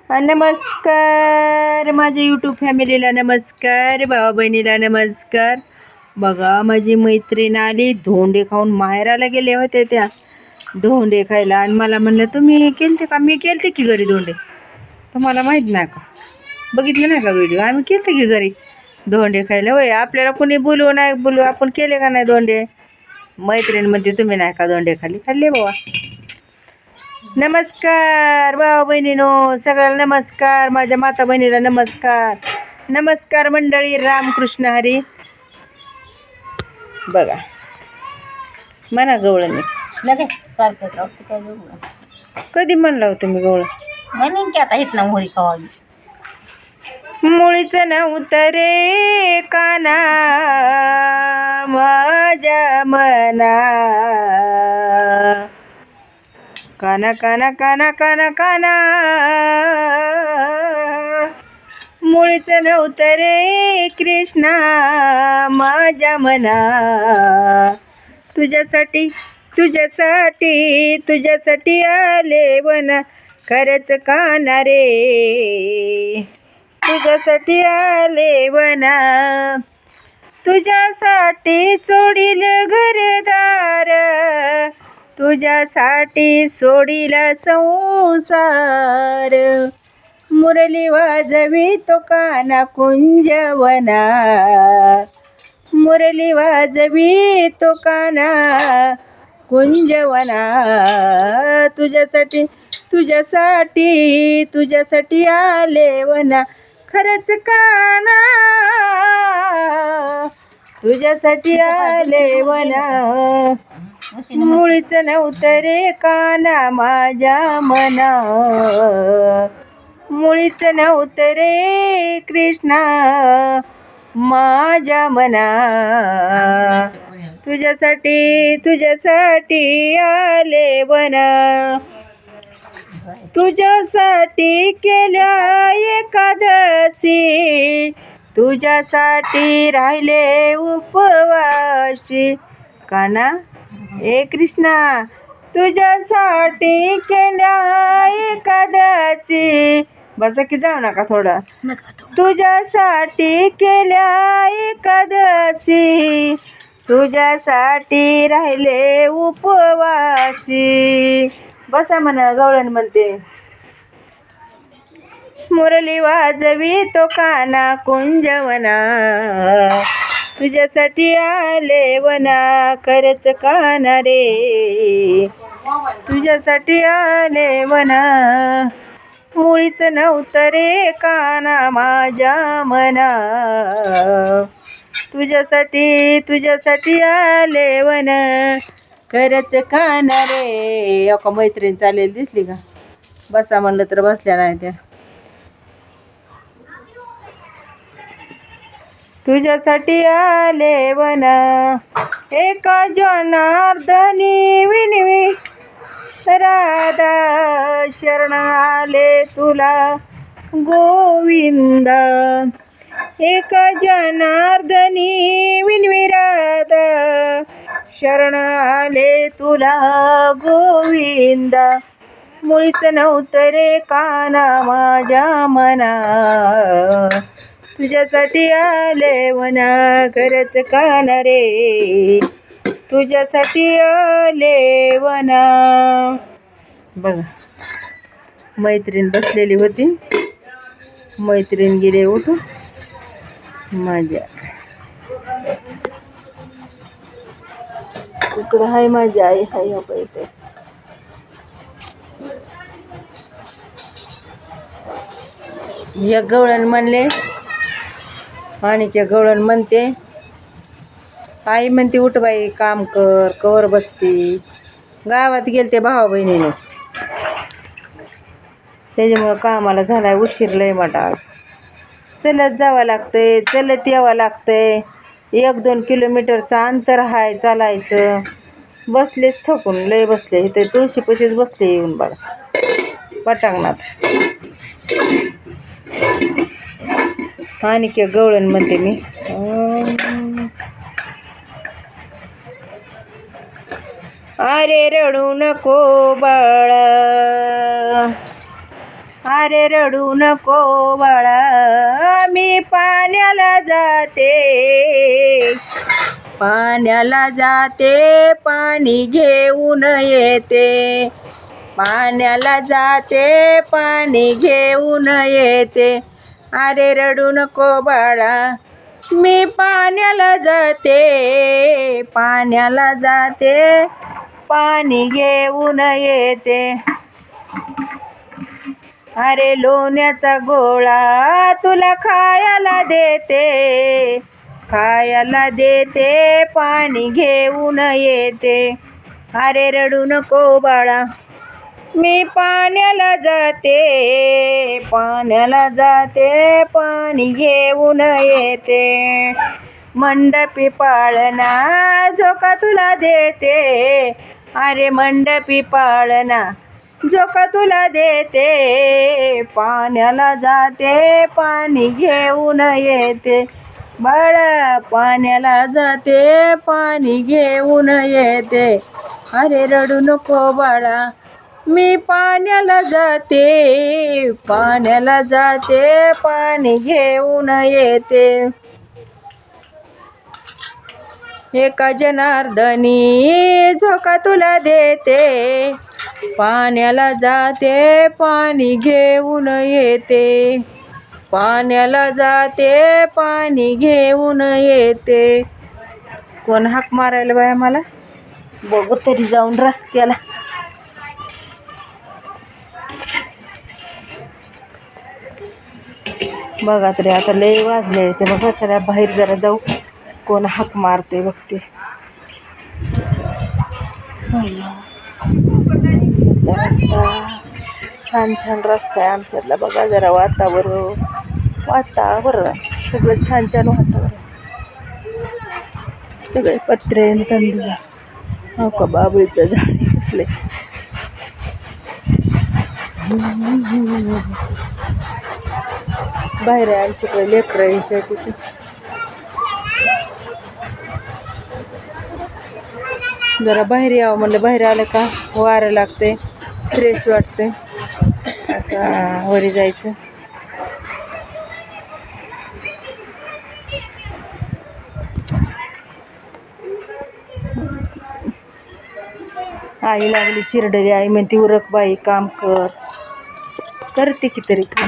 नमस्कार माझ्या यूट्यूब फॅमिलीला, नमस्कार भावा बहिणीला नमस्कार. बघा माझी मैत्रीण आली, धोंडे खाऊन माहेराला गेले होते त्या धोंडे खायला आणि मला म्हणलं तुम्ही केलते का? मी केलते की घरी धोंडे. तुम्हाला माहीत नाही का? बघितलं नाही का व्हिडिओ? आम्ही केलते की घरी धोंडे खायला. होय, आपल्याला कोणी बोलू नाही बोलू, आपण केले का नाही धोंडे? मैत्रीण म्हणते तुम्ही नाही का धोंडे खाल्ले बाबा. नमस्कार भावा बहिणीनो, सगळ्याला नमस्कार. माझ्या माता बहिणीला नमस्कार. नमस्कार मंडळी, रामकृष्ण हरी. बघा म्हणा गवळणी लगे चालतंय का काय कधी म्हणला होतं मी गवळ? म्हणून की आता इथनं मोहरी खावावी. मुळीच नव्हतं रे काना माझ्या मना, काना काना काना काना काना. मुळीच नव्हतं रे कृष्णा माझ्या मना, तुझ्यासाठी तुझ्यासाठी तुझ्यासाठी आले वना, खरंच काना रे तुझ्यासाठी आले वना. तुझ्यासाठी सोडील घरदार, तुझ्यासाठी सोडीला संसार. मुरली वाजवी तो काना कुंजवना, मुरली वाजवी तो काना कुंजवना. तुझ्यासाठी तुझ्यासाठी तुझ्यासाठी आले वना, खरंच काना तुझ्यासाठी आले वना. मुळीच नव्हतं रे काना माझ्या मना, मुळीच नव्हतं रे कृष्णा माझ्या मना. तुझ्यासाठी तुझ्यासाठी आले वना, तुझ्यासाठी केल्या एकादशी, तुझ्यासाठी राहिले उपवाशी. काना ए कृष्णा, तुझ्यासाठी केल्या एकादशी. बसा की, जाऊ नका थोडं. तुझ्यासाठी केल्या एकादशी, तुझ्यासाठी राहिले उपवासी. बसा म्हणा, गवळण म्हणते. मुरली वाजवी तो काना कुंजवना, तुझ्यासाठी आले वना, खरंच काना रे तुझ्यासाठी आले वना. मुळीच नव्हतं रे काना माझ्या मना, तुझ्यासाठी तुझ्यासाठी आले वना, खरंच काना रे. अका मैत्रीण चालेल दिसली का? बसा म्हणलं तर बसल्या नाही त्या. तुझ्यासाठी आले वना, एका जनार्दनी विनवी राधा शरण आले तुला गोविंदा. एका जनार्दनी विनवी राधा शरण आले तुला गोविंदा. मुळीच नव्हतं रे काना माझ्या मना, तुझ्यासाठी आले वना, खरंच काना रे तुझ्यासाठी आले वना. बघा मैत्रीण बसलेली होती, मैत्रीण गेले उठून माझ्या. इकडं हाय माझी आई, हाय हो इथे. या गवळण म्हणले आणि त्या गवळण म्हणते, आई म्हणते उठ बाई काम कर, कवर बसती. गावात गेलते भावा बहिणीने, त्याच्यामुळं कामाला झालाय उशीर लय मोठा. आज चलत जावं लागतंय, चलत यावं लागतंय. 1-2 किलोमीटरचं अंतर हाय चालायचं. बसलेच थकून, लय बसले इथे तुळशीपाशीच बसले येऊन बघा पटांगणात. आणि के गवळण म्हणते मी, अरे रडू नको बाळा, अरे रडू नको बाळा मी पाण्याला जाते, पाण्याला जाते पाणी घेऊन येते, पाण्याला जाते पाणी घेऊन येते. अरे रडू नको बाळा मी पाण्याला जाते, पाण्याला जाते पाणी घेऊन येते. अरे लोण्याचा गोळा तुला खायला देते, खायला देते पाणी घेऊन येते. अरे रडू नको बाळा मी पाण्याला जाते, पाण्याला जाते पाणी घेऊन येते. मंडपी पाळणा झोका तुला देते, अरे मंडपी पाळणा झोका तुला देते, पाण्याला जाते पाणी घेऊन येते. बाळा पाण्याला जाते पाणी घेऊन येते. अरे रडू नको बाळा मी पाण्याला जाते, पाण्याला जाते पाणी घेऊन येते. एका जनार्दनी झोका तुला देते, पाण्याला जाते पाणी घेऊन येते, पाण्याला जाते पाणी घेऊन येते. कोण हाक मारायला बाया मला? बघू तरी जाऊन रस्त्याला. बघा तरी आता लय वाजले ते. बघा चला बाहेर जरा जाऊ, कोण हाक मारते बघते. रस्ता छान छान रस्ता आहे आमच्यातला. बघा जरा वातावरण सगळं छान छान वातावरण. सगळे पत्रे तंदूर. हो का बाबळीचं झाड कसले. बाहेर आहे आमच्याकडे लेकरं तिथे. जरा बाहेर यावं म्हणलं. बाहेर आलं का वारं लागते, फ्रेश वाटते. आता वरी जायचं. आई लागली चिरडली. आई म्हणते उरक बाई काम कर. करते की तरी काम.